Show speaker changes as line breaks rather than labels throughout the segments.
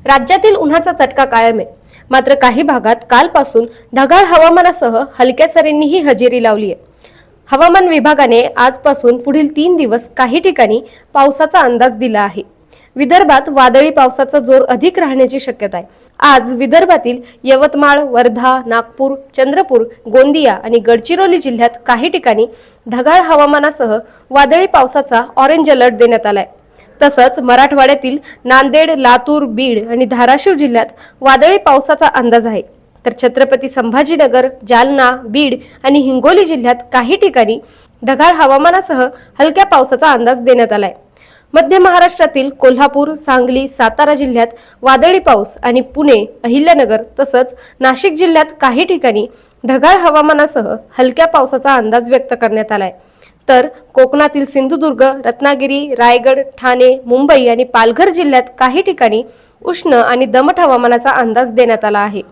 राज्यातील उन्हाचा चटका कायम आहे. मात्र काही भागात कालपासून ढगाळ हवामानासह हलक्या सरींनीही हजेरी लावली आहे. हवामान विभागाने आजपासून पुढील 3 दिवस काही ठिकाणी पावसाचा अंदाज दिला आहे. विदर्भात वादळी पावसाचा जोर अधिक राहण्याची शक्यता आहे. आज विदर्भातील यवतमाळ, वर्धा, नागपूर, चंद्रपूर, गोंदिया आणि गडचिरोली जिल्ह्यात काही ठिकाणी ढगाळ हवामानासह वादळी पावसाचा ऑरेंज अलर्ट देण्यात आलाय. तसंच मराठवाड्यातील नांदेड, लातूर, बीड आणि धाराशिव जिल्ह्यात वादळी पावसाचा अंदाज आहे. तर छत्रपती संभाजीनगर, जालना, बीड आणि हिंगोली जिल्ह्यात काही ठिकाणी ढगाळ हवामानासह हलक्या पावसाचा अंदाज देण्यात आलाय. मध्य महाराष्ट्रातील कोल्हापूर, सांगली, सातारा जिल्ह्यात वादळी पाऊस आणि पुणे, अहिल्यानगर तसंच नाशिक जिल्ह्यात काही ठिकाणी ढगाळ हवामानासह हलक्या पावसाचा अंदाज व्यक्त करण्यात आलाय. तर कोकणातील सिंधुदुर्ग, रत्नागिरी, रायगड, ठाणे, मुंबई आणि पालघर जिल्ह्यात काही ठिकाणी उष्ण आणि दमट हवामानाचा अंदाज देण्यात आला आहे.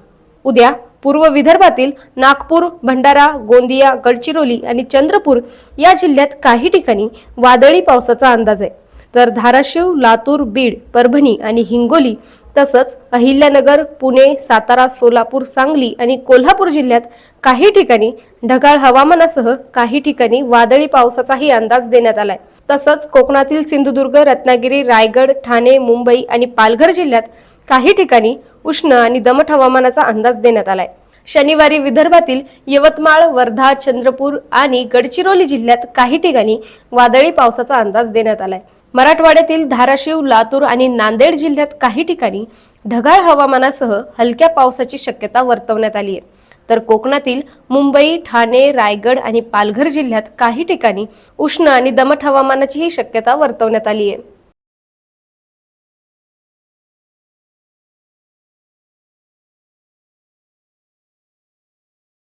उद्या पूर्व विदर्भातील नागपूर, भंडारा, गोंदिया, गडचिरोली आणि चंद्रपूर या जिल्ह्यात काही ठिकाणी वादळी पावसाचा अंदाज आहे. तर धाराशिव, लातूर, बीड, परभणी आणि हिंगोली तसंच अहिल्यानगर, पुणे, सातारा, सोलापूर, सांगली आणि कोल्हापूर जिल्ह्यात काही ठिकाणी ढगाळ हवामानासह काही ठिकाणी वादळी पावसाचाही अंदाज देण्यात आलाय. तसंच कोकणातील सिंधुदुर्ग, रत्नागिरी, रायगड, ठाणे, मुंबई आणि पालघर जिल्ह्यात काही ठिकाणी उष्ण आणि दमट हवामानाचा अंदाज देण्यात आलाय. शनिवारी विदर्भातील यवतमाळ, वर्धा, चंद्रपूर आणि गडचिरोली जिल्ह्यात काही ठिकाणी वादळी पावसाचा अंदाज देण्यात आलाय. मराठवाड्यातील धाराशिव, लातूर आणि नांदेड जिल्ह्यात काही ठिकाणी ढगाळ हवामानासह हलक्या पावसाची शक्यता वर्तवण्यात आली आहे. तर कोकणातील मुंबई, ठाणे, रायगड आणि पालघर जिल्ह्यात काही ठिकाणी उष्ण आणि दमट हवामानाचीही शक्यता वर्तवण्यात आली आहे.